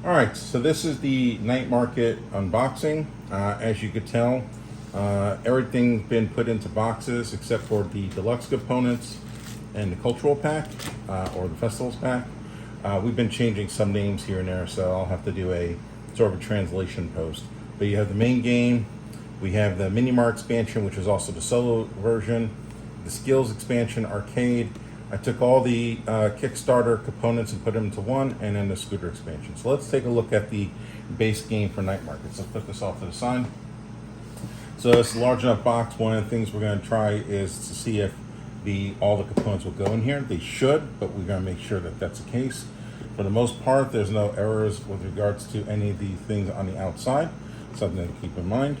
All right, so this is the night market unboxing. As you could tell, everything's been put into boxes except for the deluxe components and the cultural pack, or the festivals pack. We've been changing some names here and there, so I'll have to do a sort of a translation post. But you have the main game, we have the Mini-Mar expansion, which is also the solo version, the Skills expansion arcade. I took all the Kickstarter components and put them into one, and then the scooter expansion. So let's take a look at the base game for Night Markets. Let's put this off to the side. So it's a large enough box. One of the things we're going to try is to see if all the components will go in here. They should, but we're going to make sure that that's the case. For the most part, there's no errors with regards to any of the things on the outside. Something to keep in mind.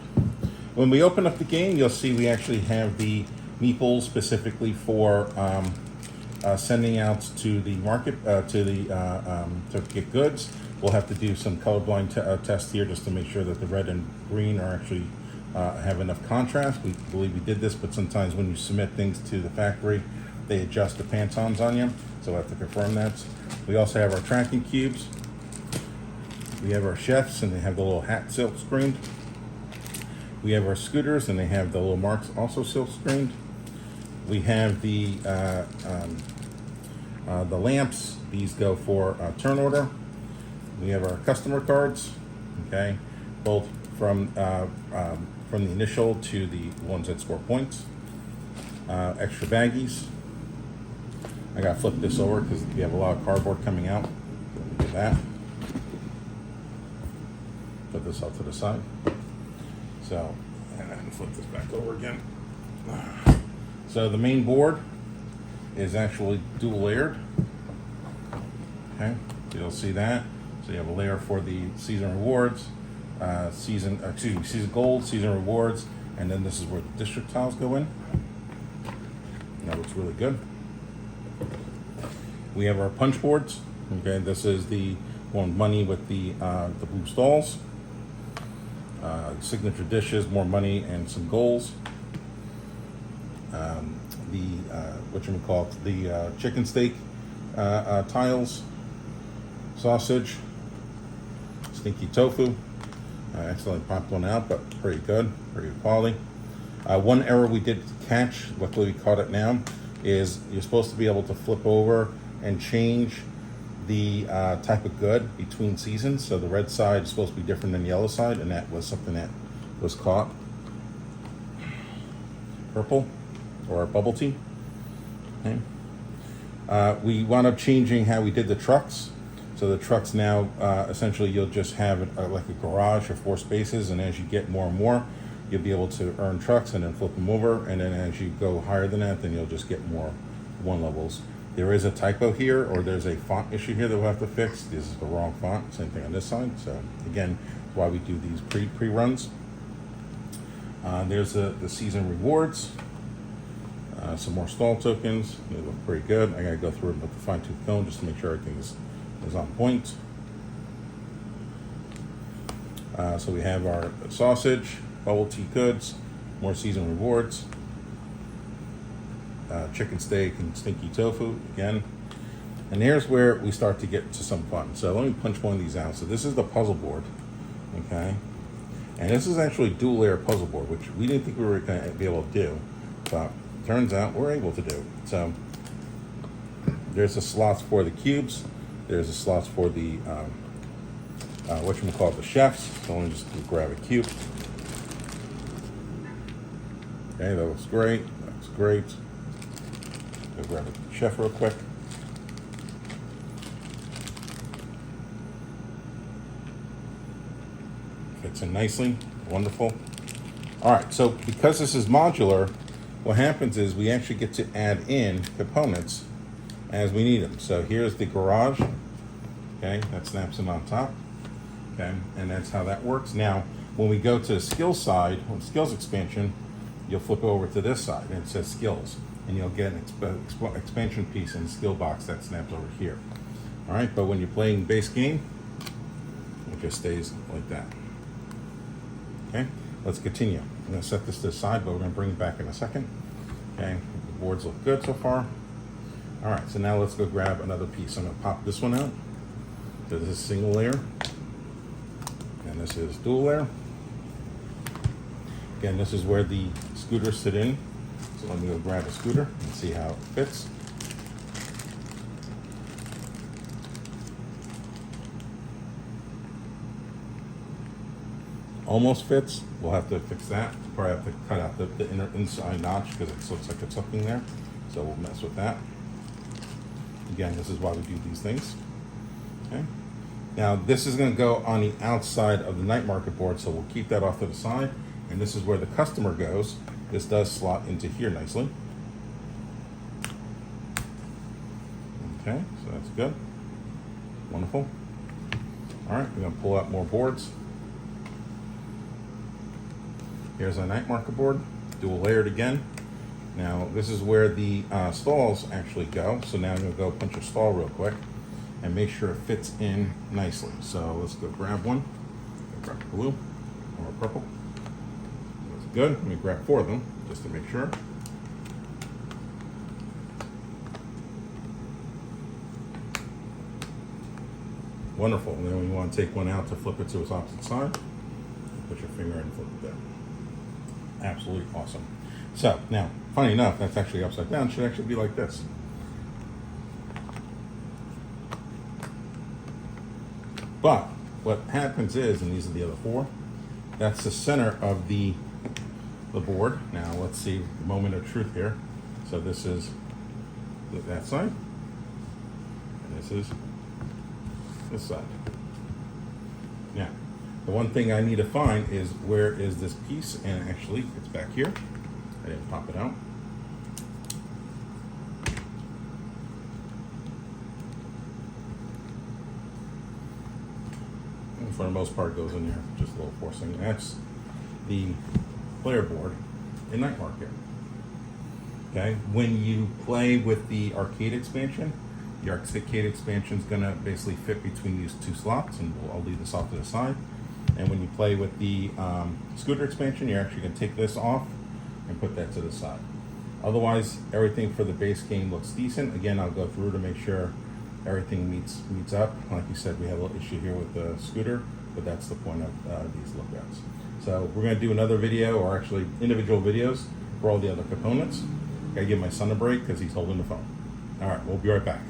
When we open up the game, you'll see we actually have the meeples specifically for sending out to the market, to get goods. We'll have to do some colorblind tests here just to make sure that the red and green are actually have enough contrast. We believe we did this, but sometimes when you submit things to the factory, they adjust the Pantones on you, so I have to confirm that. We also have our tracking cubes. We have our chefs, and they have the little hat silk screened. We have our scooters, and they have the little marks also silk screened. We have the lamps. These go for turn order. We have our customer cards, okay, both from the initial to the ones that score points. Extra baggies. I gotta flip this over because we have a lot of cardboard coming out. Let me do that. Put this off to the side. So, and then flip this back over again. So the main board is actually dual layered. Okay, you'll see that. So you have a layer for the season rewards, season gold, season rewards, and then this is where the district tiles go in. And that looks really good. We have our punch boards. Okay, this is the one money with the blue stalls. Signature dishes, more money, and some goals. The chicken steak tiles, sausage, stinky tofu. I accidentally popped one out, but pretty good, pretty good quality. One error we did catch, luckily we caught it now, is you're supposed to be able to flip over and change the type of good between seasons. So the red side is supposed to be different than the yellow side, and that was something that was caught. Purple or bubble tea. Okay. We wound up changing how we did the trucks. So the trucks now, essentially you'll just have like a garage of 4 spaces, and as you get more and more, you'll be able to earn trucks and then flip them over, and then as you go higher than that, then you'll just get more 1 levels. There is a typo here, or there's a font issue here that we'll have to fix. This is the wrong font, same thing on this side. So again, why we do these pre-runs. There's the season rewards. Some more stall tokens. They look pretty good. I gotta go through it with the fine-tooth comb just to make sure everything is on point. So we have our sausage, bubble tea goods, more season rewards, chicken steak and stinky tofu again. And here's where we start to get to some fun. So let me punch one of these out. So this is the puzzle board, okay? And this is actually dual layer puzzle board, which we didn't think we were gonna be able to do, but turns out we're able to do. So there's the slots for the cubes. There's the slots for the, the chefs. So let me just grab a cube. Okay, that looks great. That's great. Go grab a chef real quick. Fits in nicely. Wonderful. All right, so because this is modular, what happens is we actually get to add in components as we need them. So here's the garage. Okay, that snaps in on top. Okay, and that's how that works. Now, when we go to the skills side, on skills expansion, you'll flip over to this side and it says skills, and you'll get an expansion piece in the skill box that snaps over here. All right, but when you're playing base game, it just stays like that. Okay, let's continue. I'm going to set this to the side, but we're going to bring it back in a second. Okay, the boards look good so far. All right, so now let's go grab another piece. I'm going to pop this one out. So this is single layer. And this is dual layer. Again, this is where the scooters sit in. So let me go grab a scooter and see how it fits. Almost fits. We'll have to fix that. Probably have to cut out the inside notch because it looks like it's hooking there. So we'll mess with that. Again, this is why we do these things. Okay. Now this is going to go on the outside of the night market board, so we'll keep that off to the side. And this is where the customer goes. This does slot into here nicely. Okay, so that's good. Wonderful. All right, we're going to pull out more boards. Here's our night market board, dual layered again. Now this is where the stalls actually go. So now I'm going to go punch a stall real quick and make sure it fits in nicely. So let's go grab one. Grab blue or purple. That's good. Let me grab 4 of them just to make sure. Wonderful. And then when you want to take one out to flip it to its opposite side, put your finger and flip it there. Absolutely awesome. So now, funny enough, that's actually upside down. It should actually be like this. But what happens is, and these are the other 4, that's the center of the board. Now let's see the moment of truth here. So this is that side, and this is this side. Now, the one thing I need to find is where is this piece, and actually it's back here. I didn't pop it out. And for the most part, it goes in there, just a little forcing. That's the player board in Night Market. Okay, when you play with the arcade expansion, the arcade expansion is going to basically fit between these 2 slots, and I'll leave this off to the side. And when you play with the scooter expansion, you're actually going to take this off and put that to the side. Otherwise, everything for the base game looks decent. Again, I'll go through to make sure everything meets up. Like you said, we have a little issue here with the scooter, but that's the point of these lookouts. So we're going to do another video, or actually individual videos for all the other components. I gotta give my son a break because he's holding the phone. All right, we'll be right back.